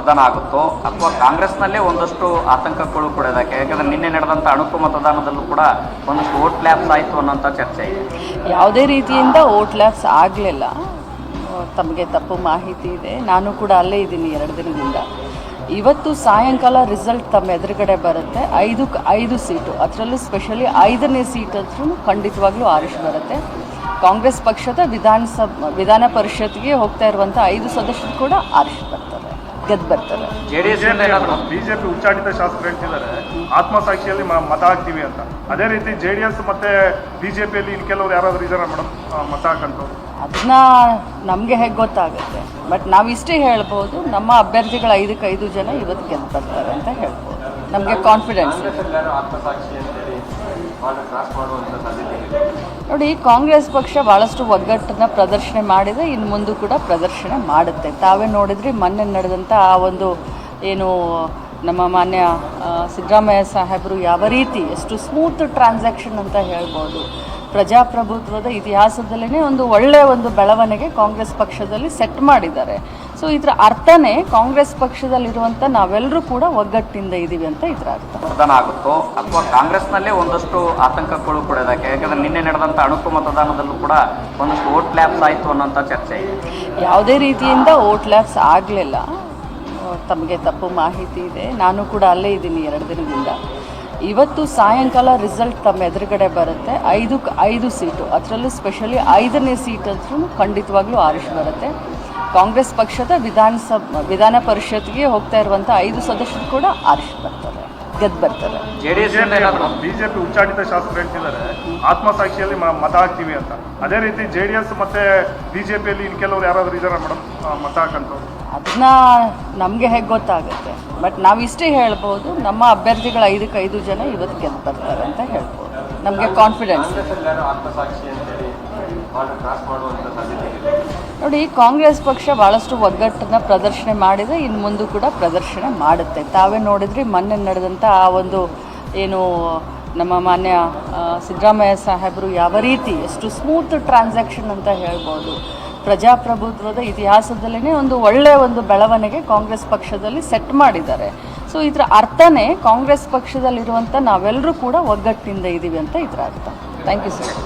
ಮತದಾನ ಆಗುತ್ತೋ ಅಥವಾ ಕಾಂಗ್ರೆಸ್ನಲ್ಲೇ ಒಂದಷ್ಟು ಆತಂಕಗಳು ಕೂಡ ಇದೆ? ಯಾಕಂದರೆ ನಿನ್ನೆ ನಡೆದಂಥ ಅಣುಕು ಮತದಾನದಲ್ಲೂ ಕೂಡ ಒಂದಷ್ಟು ವೋಟ್ ಲ್ಯಾಪ್ಸ್ ಆಯಿತು ಅನ್ನೋಂಥ ಚರ್ಚೆ ಇದೆ. ಯಾವುದೇ ರೀತಿಯಿಂದ ವೋಟ್ ಲ್ಯಾಪ್ಸ್ ಆಗಲಿಲ್ಲ. ತಮಗೆ ತಪ್ಪು ಮಾಹಿತಿ ಇದೆ. ನಾನು ಕೂಡ ಅಲ್ಲೇ ಇದ್ದೀನಿ 2 ದಿನದಿಂದ. ಇವತ್ತು ಸಾಯಂಕಾಲ ರಿಸಲ್ಟ್ ತಮ್ಮ ಎದುರುಗಡೆ ಬರುತ್ತೆ. 5 ಸೀಟು, ಅದರಲ್ಲೂ ಸ್ಪೆಷಲಿ 5ನೇ ಸೀಟ್ ಹತ್ರ ಖಂಡಿತವಾಗ್ಲೂ ಆರಿಸಿ ಬರುತ್ತೆ. ಕಾಂಗ್ರೆಸ್ ಪಕ್ಷದ ವಿಧಾನ ಪರಿಷತ್ಗೆ ಹೋಗ್ತಾ ಇರುವಂಥ 5 ಸದಸ್ಯರು ಕೂಡ ಆರಿಸಿ ಬರ್ತಾರೆ, ಗೆದ್ದು ಬರ್ತಾರೆ. ಬಿಜೆಪಿ ಉಚ್ಚಾಟಿತ ಶಾಸಕರು ಹೇಳ್ತಿದ್ದಾರೆ ಆತ್ಮಸಾಕ್ಷಿಯಲ್ಲಿ ಮತ ಹಾಕ್ತೀವಿ ಅಂತ. ಅದೇ ರೀತಿ JDS ಮತ್ತೆ ಬಿಜೆಪಿಯಲ್ಲಿ ಇನ್ನು ಕೆಲವರು ಯಾರಾದರೂ ಇದ್ದಾರೆ ಮೇಡಮ್ ಮತ ಹಾಕಂತವ್ರು? ಅದನ್ನ ನಮಗೆ ಹೇಗೆ ಗೊತ್ತಾಗುತ್ತೆ. ಬಟ್ ನಾವಿಷ್ಟೇ ಹೇಳ್ಬೋದು, ನಮ್ಮ ಅಭ್ಯರ್ಥಿಗಳು 5 ಜನ ಇವತ್ತು ಗೆದ್ದು ಬರ್ತಾರೆ ಅಂತ ಹೇಳ್ಬೋದು. ನಮಗೆ ಕಾನ್ಫಿಡೆನ್ಸ್. ನೋಡಿ, ಕಾಂಗ್ರೆಸ್ ಪಕ್ಷ ಭಾಳಷ್ಟು ಒಗ್ಗಟ್ಟನ್ನು ಪ್ರದರ್ಶನ ಮಾಡಿದೆ, ಇನ್ನು ಮುಂದೆ ಕೂಡ ಪ್ರದರ್ಶನ ಮಾಡುತ್ತೆ. ತಾವೇ ನೋಡಿದ್ರಿ ಮೊನ್ನೆ ನಡೆದಂಥ ಆ ಒಂದು ಏನು ನಮ್ಮ ಮಾನ್ಯ ಸಿದ್ದರಾಮಯ್ಯ ಸಾಹೇಬರು ಯಾವ ರೀತಿ ಎಷ್ಟು ಸ್ಮೂತ್ ಟ್ರಾನ್ಸಾಕ್ಷನ್ ಅಂತ ಹೇಳ್ಬೋದು. ಪ್ರಜಾಪ್ರಭುತ್ವದ ಇತಿಹಾಸದಲ್ಲೇ ಒಂದು ಒಳ್ಳೆಯ ಒಂದು ಬೆಳವಣಿಗೆ ಕಾಂಗ್ರೆಸ್ ಪಕ್ಷದಲ್ಲಿ ಸೆಟ್ ಮಾಡಿದ್ದಾರೆ. ಸೊ ಇದರ ಅರ್ಥನೇ ಕಾಂಗ್ರೆಸ್ ಪಕ್ಷದಲ್ಲಿರುವಂಥ ನಾವೆಲ್ಲರೂ ಕೂಡ ಒಗ್ಗಟ್ಟಿಂದ ಇದ್ದೀವಿ ಅಂತ ಇದರ ಅರ್ಥ. ಮತದಾನ ಆಗುತ್ತೋ ಅಥವಾ ಕಾಂಗ್ರೆಸ್ನಲ್ಲೇ ಒಂದಷ್ಟು ಆತಂಕಗಳು ಕೂಡ ಇದೆ? ಯಾಕಂದರೆ ನಿನ್ನೆ ನಡೆದಂಥ ಅಣುಕು ಮತದಾನದಲ್ಲೂ ಕೂಡ ಒಂದಷ್ಟು ವೋಟ್ ಲ್ಯಾಪ್ಸ್ ಆಯಿತು ಅನ್ನೋಂಥ ಚರ್ಚೆ ಇದೆ. ಯಾವುದೇ ರೀತಿಯಿಂದ ವೋಟ್ ಲ್ಯಾಪ್ಸ್ ಆಗಲಿಲ್ಲ. ತಮಗೆ ತಪ್ಪು ಮಾಹಿತಿ ಇದೆ. ನಾನು ಕೂಡ ಅಲ್ಲೇ ಇದ್ದೀನಿ 2 ದಿನದಿಂದ. ಇವತ್ತು ಸಾಯಂಕಾಲ ರಿಸಲ್ಟ್ ತಮ್ಮ ಎದುರುಗಡೆ ಬರುತ್ತೆ. 5 ಸೀಟು, ಅದರಲ್ಲೂ ಸ್ಪೆಷಲಿ 5ನೇ ಸೀಟ್ ಹತ್ರ ಖಂಡಿತವಾಗ್ಲೂ ಆರಿಸಿ ಬರುತ್ತೆ. ಕಾಂಗ್ರೆಸ್ ಪಕ್ಷದ ವಿಧಾನ ಪರಿಷತ್ಗೆ ಹೋಗ್ತಾ ಇರುವಂಥ 5 ಸದಸ್ಯರು ಕೂಡ ಆರಿಸಿ ಬರ್ತಾರೆ, ಗೆದ್ದು ಬರ್ತಾರೆ. ಬಿಜೆಪಿ ಉಚ್ಚಾಟಿತ ಶಾಸಕರು ಹೇಳ್ತಿದ್ದಾರೆ ಆತ್ಮಸಾಕ್ಷಿಯಲ್ಲಿ ಮತ ಹಾಕ್ತೀವಿ ಅಂತ. ಅದೇ ರೀತಿ JDS ಮತ್ತೆ ಬಿಜೆಪಿಯಲ್ಲಿ ಇನ್ನು ಕೆಲವರು ಯಾರಾದರೂ ಇದ್ದಾರೆ ಮೇಡಮ್ ಮತ ಹಾಕಂತವ್ರು? ಅದನ್ನ ನಮಗೆ ಹೇಗೆ ಗೊತ್ತಾಗುತ್ತೆ. ಬಟ್ ನಾವಿಷ್ಟೇ ಹೇಳ್ಬೋದು, ನಮ್ಮ ಅಭ್ಯರ್ಥಿಗಳು 5 ಜನ ಇವತ್ತು ಗೆದ್ದು ಬರ್ತಾರೆ ಅಂತ ಹೇಳ್ಬೋದು. ನಮಗೆ ಕಾನ್ಫಿಡೆನ್ಸ್. ನೋಡಿ, ಕಾಂಗ್ರೆಸ್ ಪಕ್ಷ ಭಾಳಷ್ಟು ಒಗ್ಗಟ್ಟನ್ನು ಪ್ರದರ್ಶನ ಮಾಡಿದೆ, ಇನ್ನು ಮುಂದೆ ಕೂಡ ಪ್ರದರ್ಶನ ಮಾಡುತ್ತೆ. ತಾವೇ ನೋಡಿದ್ರಿ ಮೊನ್ನೆ ನಡೆದಂಥ ಆ ಒಂದು ಏನು ನಮ್ಮ ಮಾನ್ಯ ಸಿದ್ದರಾಮಯ್ಯ ಸಾಹೇಬರು ಯಾವ ರೀತಿ ಎಷ್ಟು ಸ್ಮೂತ್ ಟ್ರಾನ್ಸಾಕ್ಷನ್ ಅಂತ ಹೇಳ್ಬೋದು. ಪ್ರಜಾಪ್ರಭುತ್ವದ ಇತಿಹಾಸದಲ್ಲೇ ಒಂದು ಒಳ್ಳೆಯ ಒಂದು ಬೆಳವಣಿಗೆ ಕಾಂಗ್ರೆಸ್ ಪಕ್ಷದಲ್ಲಿ ಸೆಟ್ ಮಾಡಿದ್ದಾರೆ. ಸೊ ಇದರ ಅರ್ಥನೇ ಕಾಂಗ್ರೆಸ್ ಪಕ್ಷದಲ್ಲಿರುವಂಥ ನಾವೆಲ್ಲರೂ ಕೂಡ ಒಗ್ಗಟ್ಟಿನಿಂದ ಇದ್ದೀವಿ ಅಂತ ಇದರ ಅರ್ಥ. Thank you sir.